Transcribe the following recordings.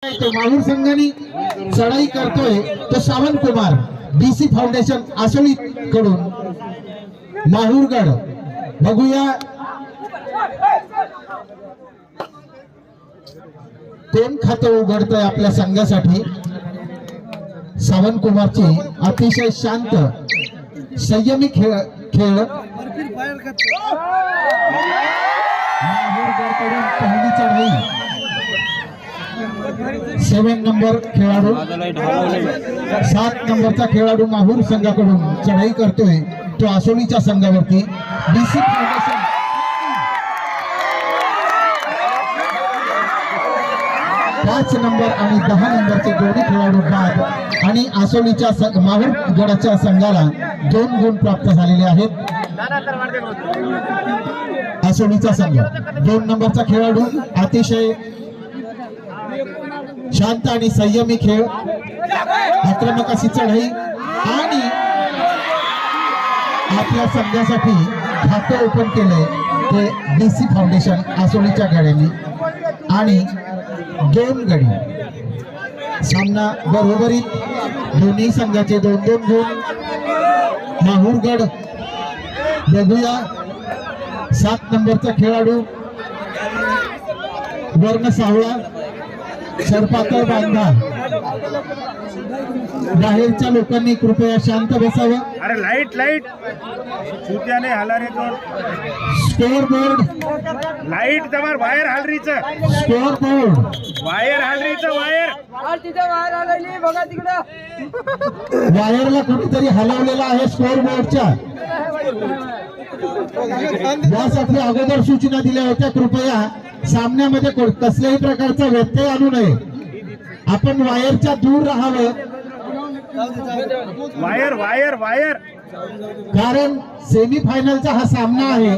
माहूर संघाने चढाई करतोय तो सावंत कुमार बीसी फाउंडेशन आसोळी कडून माहूरगड बघूया कोण खातं उघडतोय आपल्या संघासाठी। सावंत कुमारची अतिशय शांत संयमी खेळ माहूरगडकडून पहिली चढाई 7 नंबर खेळाडू 7 नंबरचा खेळाडू माहूर संघाकडून चढाई करतोय तो आसोळीच्या संघावरती। बीसी फाउंडेशन 5 नंबर आणि 10 नंबरचे जोडी खेळाडू बाद आणि आसोळीच्या माहूर गडाच्या संघाला 2 गुण प्राप्त झालेले आहेत। आसोळीचा संघ 2 नंबरचा खेळाडू अतिशय शांत आणि संयमी खेळ आक्रमक अशी चढाई आणि आपल्या संघासाठी खातं ओपन केलंय ते बीसी फाउंडेशन आसोळीच्या गाड्यांनी आणि 2 गडी। सामना बरोबरीत दोन्ही संघाचे 2-2 गुण। माहूरगड बघूया 7 नंबरचा खेळाडू वर्ण सावळा सरपातळ बांधा। बाहेरच्या लोकांनी कृपया शांत बसावं। अरे लाईट छुट्याने हला रे तो स्कोर बोर्ड लाईट तमार वायर हलरीचं स्कोर बोर्ड वायर हलरीचं वायर आलेली बघा तिकडं वायरला कोणीतरी हलवलेला आहे स्कोर बोर्डच्या। यासाठी अगोदर सूचना दिल्या होत्या कृपया सामन्यामध्ये कसल्याही प्रकारचा व्यत्यय आणू नये। आपण वायरच्या दूर राहावं वायर वायर वायर कारण सेमी फायनलचा हा सामना आहे।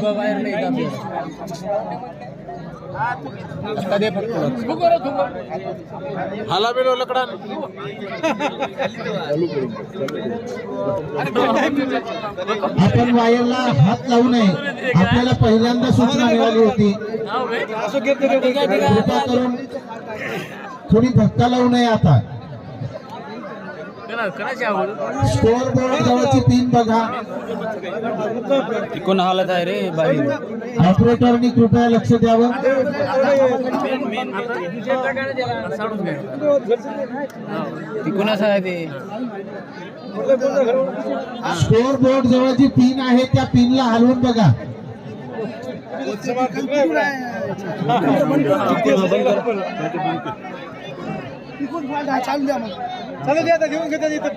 हाला बेलो लकडा आपण वायरला हात लावू नये। आपल्याला पहिल्यांदा सूचना मिळाली होती कृपा करून थोडी धक्का लावू नये। आता स्कोर बोर्ड जवळची पिन बघा। कोण हालत आहे रे बाहेर ऑपरेटरनी कृपया लक्ष द्यावं। कोणाच आहे ते स्कोर बोर्ड जवळची पिन आहे त्या पिनला हलवून बघा।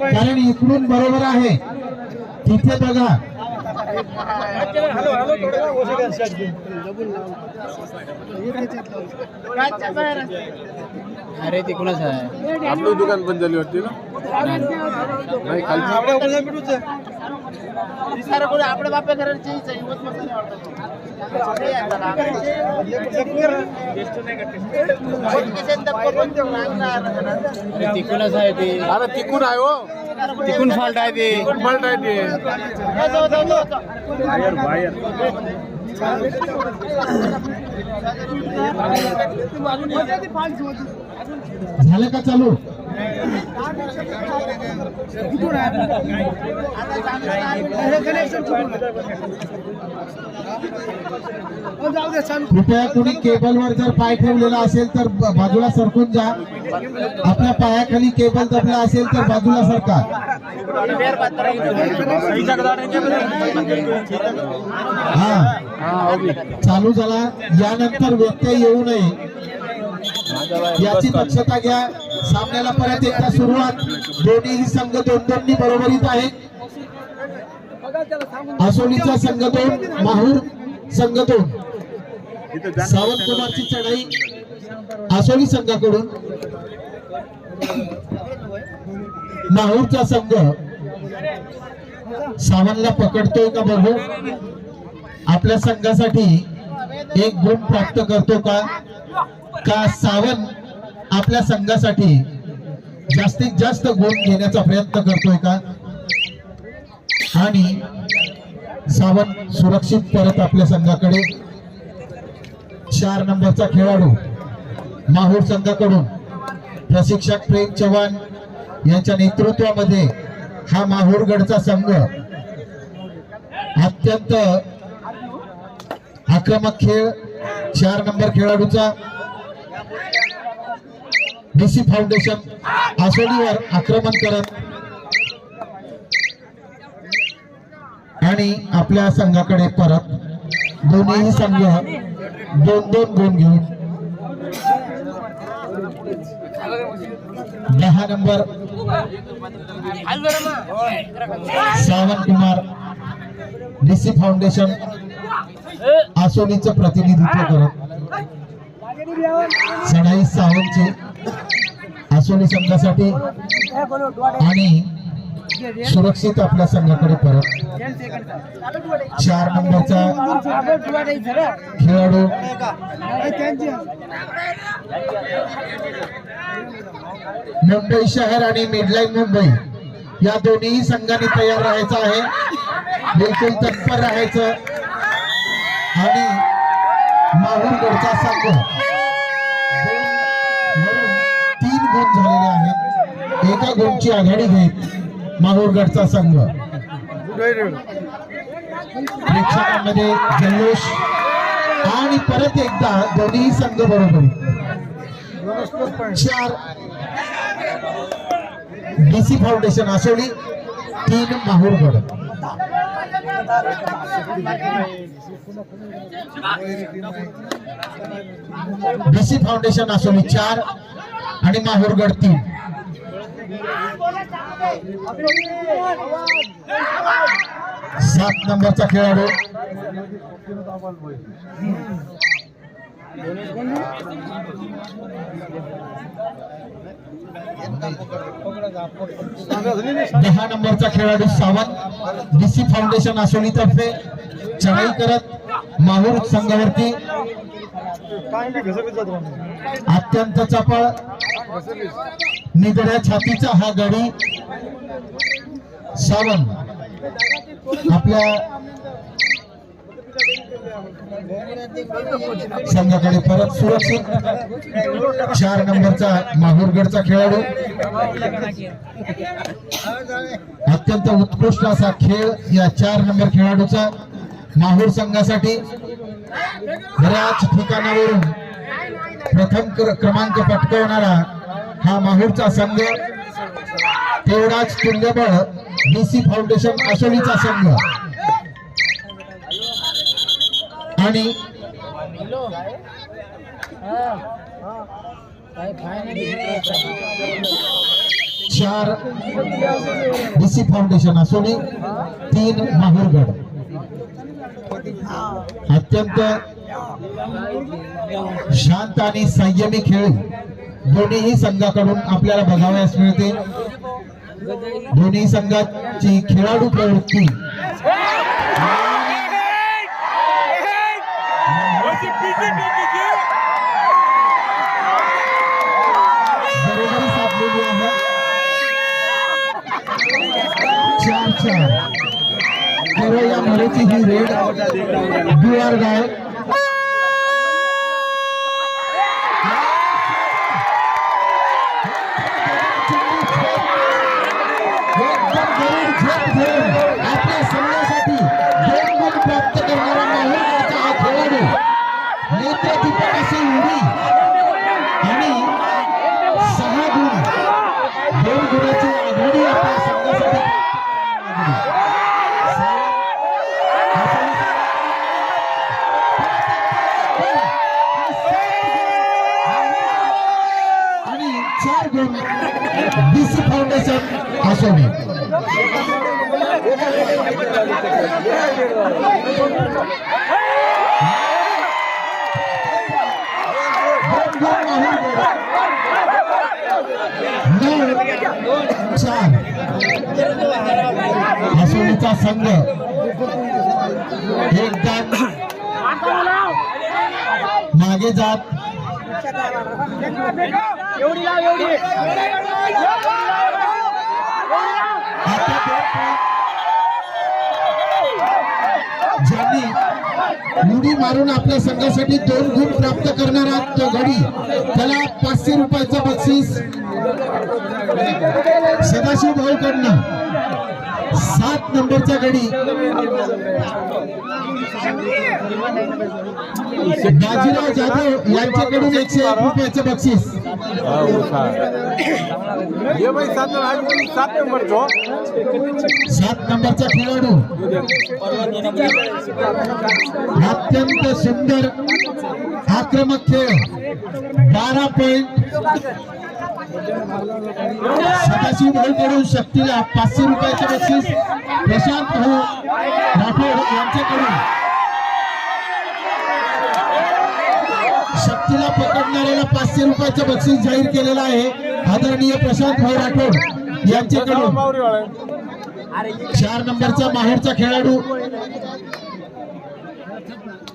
कारण इकडून बरोबर आहे तिथे बघा। अरे ते कोणाच आहे आपलं दुकान बंद झाली होती ना नाही खाली आपल्या बाप्या घराची तिकूनच आहे ते अरे तिकून आहे हो तिकून फॉल्ट आहे ते फॉल्ट आहे ते वायर वायर झालं का चालू? कृपया कोणी केबलवर जर पाय ठेवलेला असेल तर बाजूला सरकून जा। आपल्या पायाखाली केबल दबला असेल तर बाजूला सरका। हा चालू झाला। यानंतर व्यत्यय येऊ नये याची दक्षता घ्या। सामन्याला परत एकदा सुरुवात। दोन्ही संघ 2-2 बरोबरीत आहेत। आसोळीचा संघ 2 माहूर संघ 2। सावंत कुमारची चढाई आसोळी संघाकडून। माहूरचा संघ सावंतला पकडतोय का बघू। आपल्या संघासाठी 1 गुण प्राप्त करतो का सावंत आपल्या संघासाठी जास्तीत जास्त गुण घेण्याचा प्रयत्न करतोय का आणि सावंत सुरक्षित परत आपल्या संघाकडे। 4 नंबरचा खेळाडू माहूर संघाकडून प्रशिक्षक प्रेम चव्हाण यांच्या नेतृत्वामध्ये हा माहूरगडचा संघ अत्यंत आक्रमक खेळ 4 नंबर खेळाडूचा डीसी फाउंडेशन आसोलीवर आक्रमण करत आणि आपल्या संघाकडे परत दोन्ही संघ 2-2 गुण घेऊन 10 number Sawant Kumar DC foundation आसोलीचं प्रतिनिधित्व करत सणाई सावंतचे आसोली संघासाठी आणि सुरक्षित आपल्या संघाकडे परत 4 नंबरचा खेळाडू मुंबई शहर आणि मिडलाईन मुंबई या दोन्ही संघांनी तयार राहायचं आहे, बिलकुल तत्पर राहायचं आणि माहूरगडचा संघ 3 गुण झालेले आहेत, 1 गुणची आघाडी घेत माहूरगडचा संघ प्रेक्षकांमध्ये जल्लोष आणि परत एकदा दोन्ही संघ बरोबर 4 DC foundation Asoli 3 Mahurgad DC foundation Asoli 4 आणि माहूरगड 3 7 नंबरचा खेळाडू दहा नंबरचा खेळाडू सावंत डीसी फाउंडेशन आसोली तर्फे चढाई करत माहूर संघावरती अत्यंत चपळ निगड्या छातीचा हा गडी सावंत आपल्या संघाकडे परत सुरक्षित 4 नंबरचा माहूरगडचा खेळाडू अत्यंत उत्कृष्ट असा खेळ या 4 नंबर खेळाडूचा माहूर संघासाठी बऱ्याच ठिकाणावरून प्रथम क्रमांक पटकावणारा हा माहूरचा संघ, तेवढाच तुल्यबळ डीसी फाउंडेशन आसोलीचा संघ आणि 4 डीसी फाउंडेशन आसोली 3 माहूरगड अत्यंत शांत आणि संयमी खेळ दोन्ही संघाकडून आपल्याला बघावयास मिळते। दोन्ही संघाची खेळाडू प्रवृत्ती बरोबरी साधलेली आहे। 4-4 केवळ या मरेची ही रेड दुआर गाय आपल्या संघासाठी 2 गुण प्राप्त करणारा माहूरगडचा हा खेळाडू नेत्रदीपक अशी उडी आणि 6 गुण 2 गुणाची आघाडी आपल्या संघासाठी आणि 4 गुण डीसी फाउंडेशन आसोली आसोलीचा संघ एकदा मागे जात ज्यांनी उडी मारून आपल्या संघासाठी 2 गुण प्राप्त करणारा तो गडी त्याला 500 रुपयाचं बक्षीस सदाशिव भाऊकडनं 7 नंबरचा गडी बाजीराव जाधव यांच्याकडून 101 रुपयाचं बक्षीस. ये भाई 7 नंबर जो 7 नंबरचा खेळाडू अत्यंत सुंदर आक्रमक खेळ 12 पॉइंट. सदाशिव भाऊकडून शक्तीला 500 रुपयाचे बक्षीस. प्रशांत भाऊ राठोड यांच्याकडून शक्तीला पकडणाऱ्याला 500 रुपयाचं बक्षीस जाहीर केलेलं आहे. आदरणीय प्रशांत भाऊ राठोड यांच्याकडून 4 नंबरचा माहेरचा खेळाडू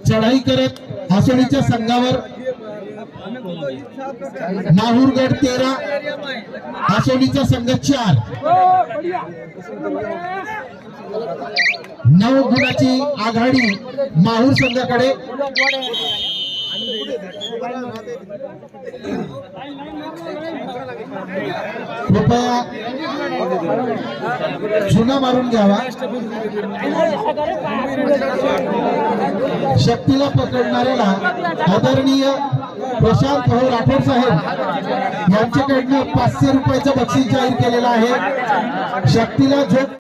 चढाई करत आसोलीच्या संघावर माहूरगड 13 आसोलीचा संघ 4. 9 गुणाची आघाडी माहूर संघाकडे. कृपया चुना मारून घ्यावा. शक्तीला पकडणाऱ्याला आदरणीय प्रशांत भाऊ राठोड साहेब यांच्याकडनं 500 रुपयाचं बक्षीस जाहीर केलेलं आहे. शक्तीला झोप